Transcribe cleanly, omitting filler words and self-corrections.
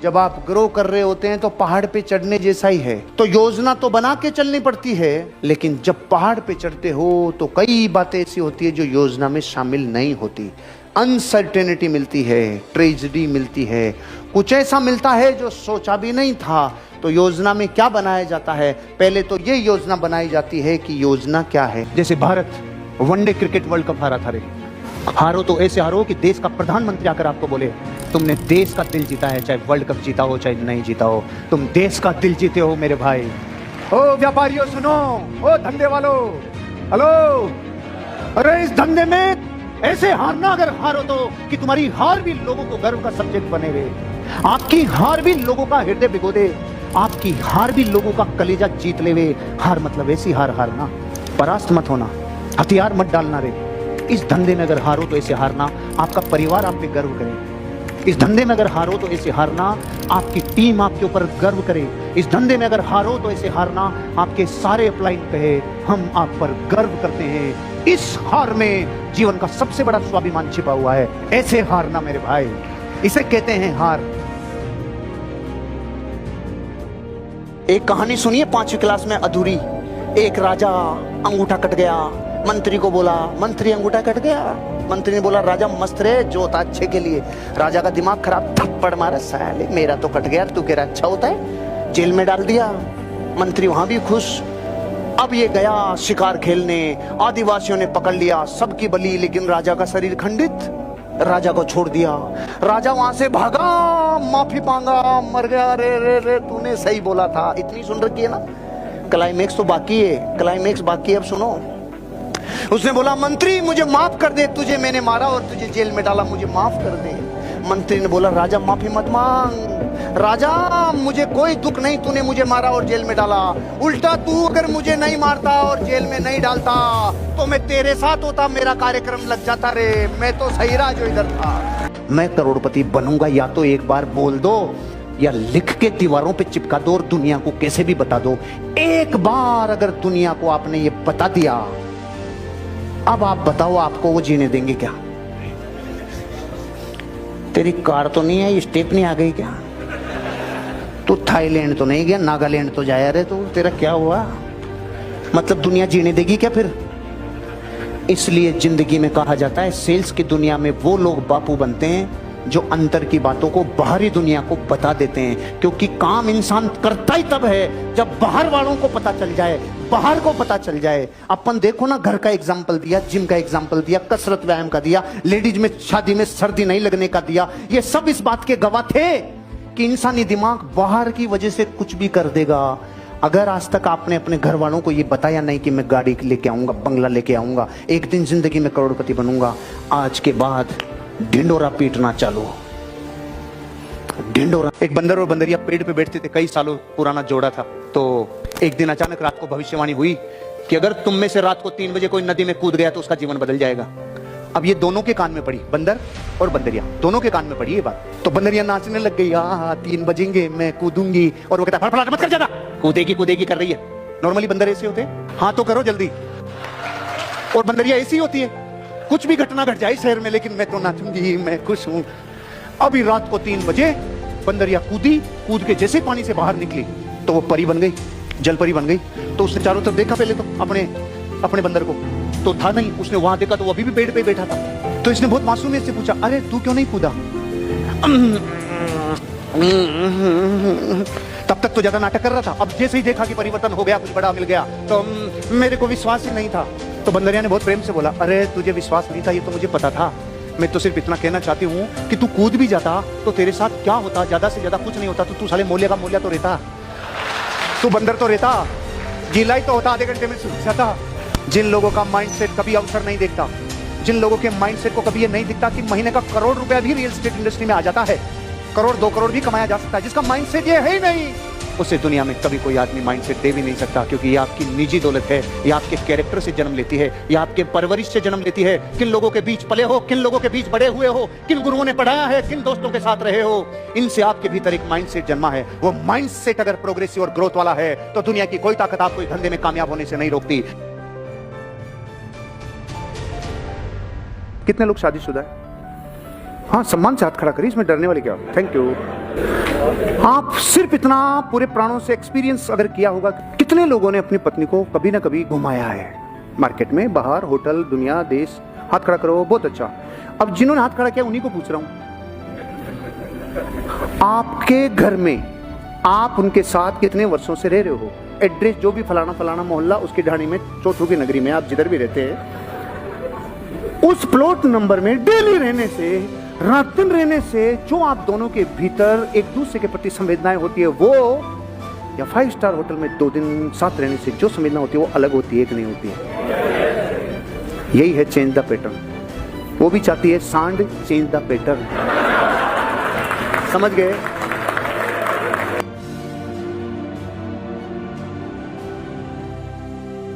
जब आप ग्रो कर रहे होते हैं तो पहाड़ पे चढ़ने जैसा ही है। तो योजना तो बना के चलनी पड़ती है, लेकिन जब पहाड़ पे चढ़ते हो तो कई बातें ऐसी होती है जो योजना में शामिल नहीं होती। अनसर्टेनिटी मिलती है, ट्रेजेडी मिलती है, कुछ ऐसा मिलता है जो सोचा भी नहीं था। तो योजना में क्या बनाया जाता है? पहले तो ये योजना बनाई जाती है कि योजना क्या है। जैसे Bharat one day cricket world cup हारा था रे, हारो तो ऐसे हारो कि देश का प्रधानमंत्री आकर आपको बोले तुमने देश का दिल जीता है, चाहे वर्ल्ड कप जीता हो चाहे नहीं जीता हो, तुम देश का दिल जीते हो मेरे भाई। ओ व्यापारियों सुनो, ओ धंधे वालों, हेलो, अरे इस धंधे में ऐसे हारना, अगर हारो तो कि तुम्हारी हार भी लोगों को गर्व का सब्जेक्ट बने रे, आपकी हार भी लोगों का हृदय भिगो दे, आपकी हार भी लोगों का कलेजा जीत ले वे। हार मतलब ऐसी हार हारना, परास्त मत होना, हथियार मत डालना रे। इस धंधे में अगर हारो तो ऐसे हारना आपका परिवार आप पे गर्व करे। इस धंधे में अगर हारो तो ऐसे हारना आपकी टीम आपके ऊपर गर्व करे। इस धंधे में अगर हारो तो ऐसे हारना आपके सारे अपलाइन कहे हम आप पर गर्व करते हैं। इस हार में जीवन का सबसे बड़ा स्वाभिमान छिपा हुआ है। ऐसे हारना मेरे भाई, इसे कहते हैं हार। एक कहानी सुनिए 5वीं क्लास में अधूरी। एक राजा अंगूठा कट गया, मंत्री को बोला मंत्री अंगूठा कट गया। मंत्री ने बोला राजा मस्त रे, जो होता अच्छे के लिए। राजा का दिमाग खराब, थप्पड़ मारा, साले मेरा तो कट गया, तू कह रहा अच्छा होता है। जेल में डाल दिया। मंत्री वहां भी खुश। अब ये गया शिकार खेलने, आदिवासियों ने पकड़ लिया, सबकी बलि, लेकिन राजा का शरीर खंडित। राजा को छोड़ दिया। राजा वहां से भागा, माफी मांगा, मर गया। रे रे रे तूने सही बोला था। इतनी सुन रखी है ना, क्लाइमेक्स तो बाकी है, क्लाइमेक्स बाकी है, अब सुनो। उसने बोला मंत्री मुझे माफ कर दे, तुझे मैंने मारा और तुझे जेल में डाला, मुझे माफ कर दे। मंत्री ने बोला राजा माफी मत मांग, राजा मुझे कोई दुख नहीं, तूने मुझे मारा और जेल में डाला। उल्टा तू अगर मुझे नहीं मारता और जेल में नहीं डालता तो मैं तेरे साथ होता, मेरा कार्यक्रम लग जाता रे, मैं तो सही रहा जो इधर था। मैं करोड़पति बनूंगा, या तो एक बार बोल दो या लिख के दीवारों पे चिपका दो और दुनिया को कैसे भी बता दो। एक बार अगर दुनिया को आपने ये बता दिया, अब आप बताओ आपको वो जीने देंगे क्या? तेरी कार तो नहीं है, स्टेप नहीं आ गई क्या? तू थाईलैंड तो नहीं गया, नागालैंड तो जाया रे तू, तेरा क्या हुआ? मतलब दुनिया जीने देगी क्या फिर? इसलिए जिंदगी में कहा जाता है सेल्स की दुनिया में वो लोग बापू बनते हैं जो अंतर की बातों को बाहरी दुनिया को बता देते हैं। क्योंकि काम इंसान करता ही तब है जब बाहर वालों को पता चल जाए, बाहर को पता चल जाए। अपन देखो ना, घर का एग्जाम्पल दिया, जिम का एग्जाम्पल दिया, कसरत व्यायाम का दिया, लेडीज में शादी में सर्दी नहीं लगने का दिया। ये सब इस बात के गवाह थे कि इंसानी दिमाग बाहर की वजह से कुछ भी कर देगा। अगर आज तक आपने अपने घर वालों को ये बताया नहीं कि मैं गाड़ी लेके आऊंगा, बंगला लेके आऊंगा, एक दिन जिंदगी में करोड़पति बनूंगा, आज के बाद ढिंडोरा पीटना चालू। ढिंडोरा। एक बंदर और बंदरिया पेड़ पे बैठते थे, कई सालों पुराना जोड़ा था। तो एक दिन अचानक रात को भविष्यवाणी हुई कि अगर तुम में से रात को 3 बजे कोई नदी में कूद गया तो उसका जीवन बदल जाएगा। अब ये दोनों के कान में पड़ी, बंदर और बंदरिया दोनों के कान में पड़ी ये बात। तो बंदरिया नाचने लग गई, हाँ 3 बजेंगे मैं कूदूंगी, और वो कहता फड़फड़ाहट मत कर, ज्यादा कूदेगी कूदेगी कर रही है। नॉर्मली बंदर ऐसे होते हैं, हाँ तो करो जल्दी, और बंदरिया ऐसी होती है कुछ भी घटना घट जाए शहर में लेकिन मैं तो नाचूंगी, मैं खुश हूं। अभी रात को 3 बजे बंदरिया कूदी, कूद के जैसे पानी से बाहर निकली तो वो परी बन गई, जल परी बन गई। तो उसने चारों तरफ देखा पहले तो अपने बंदर को, तो था नहीं। उसने वहां देखा तो वो अभी भी पेड़ पे बैठा था। तो इसने बहुत मासूमियत से पूछा अरे तू क्यों नहीं कूदा? तब तक तो ज्यादा नाटक कर रहा था। अब जैसे ही देखा कि परिवर्तन हो गया, कुछ बड़ा मिल गया, तो मेरे को विश्वास ही नहीं था। तो बंदरिया ने बहुत प्रेम से बोला अरे तुझे विश्वास नहीं था ये तो मुझे पता था, मैं तो सिर्फ इतना कहना चाहती हूँ कि तू कूद भी जाता तो तेरे साथ क्या होता, ज्यादा से ज्यादा कुछ नहीं होता। तो तू साले मोलिया का मोलिया तो रहता, तू बंदर तो रहता, गीला ही तो होता, आधे घंटे में सूख जाता। जिन लोगों का माइंडसेट कभी अवसर नहीं देखता, जिन लोगों के माइंडसेट को कभी ये नहीं दिखता कि महीने का करोड़ रुपया भी रियल एस्टेट इंडस्ट्री में आ जाता है, करोड़ 2 करोड़ भी कमाया जा सकता है, जिसका माइंडसेट ये है ही नहीं, उसे दुनिया में कभी कोई आदमी माइंडसेट दे भी नहीं सकता। क्योंकि ये आपकी निजी दौलत है, ये आपके कैरेक्टर से जन्म लेती है, ये आपके परवरिश से जन्म लेती है। किन लोगों के बीच पले हो, किन लोगों के बीच बड़े हुए हो, किन गुरुओं ने पढ़ाया है, किन दोस्तों के साथ रहे हो, इनसे आपके भीतर एक माइंडसेट जन्मा है। वो माइंडसेट अगर प्रोग्रेसिव और ग्रोथ वाला है तो दुनिया की कोई ताकत आपको धंधे में कामयाब होने से नहीं रोकती। कितने लोग शादीशुदा है? हाँ सम्मान से हाथ खड़ा करिए, इसमें डरने वाली क्या? Thank you. आप सिर्फ इतना पूरे प्राणों से एक्सपीरियंस अगर किया होगा, कितने लोगों ने अपनी पत्नी को कभी ना कभी घुमाया है मार्केट में, बाहर, होटल, दुनिया, देश। हाथ खड़ा करो, बहुत अच्छा। अब जिन्होंने हाथ खड़ा किया उन्हीं को पूछ रहा हूं, आपके घर में आप उनके साथ कितने वर्षों से रह रहे हो? एड्रेस जो भी फलाना फलाना मोहल्ला, उसकी ढाणी में, चोटू की नगरी में, आप जिधर भी रहते हैं, उस प्लॉट नंबर में डेली रहने से, रात दिन रहने से जो आप दोनों के भीतर एक दूसरे के प्रति संवेदनाएं होती है, वो या 5 स्टार होटल में 2 दिन साथ रहने से जो संवेदना होती है वो अलग होती है, एक नहीं होती है। यही है चेंज द पैटर्न। वो भी चाहती है सांड चेंज द पैटर्न। समझ गए?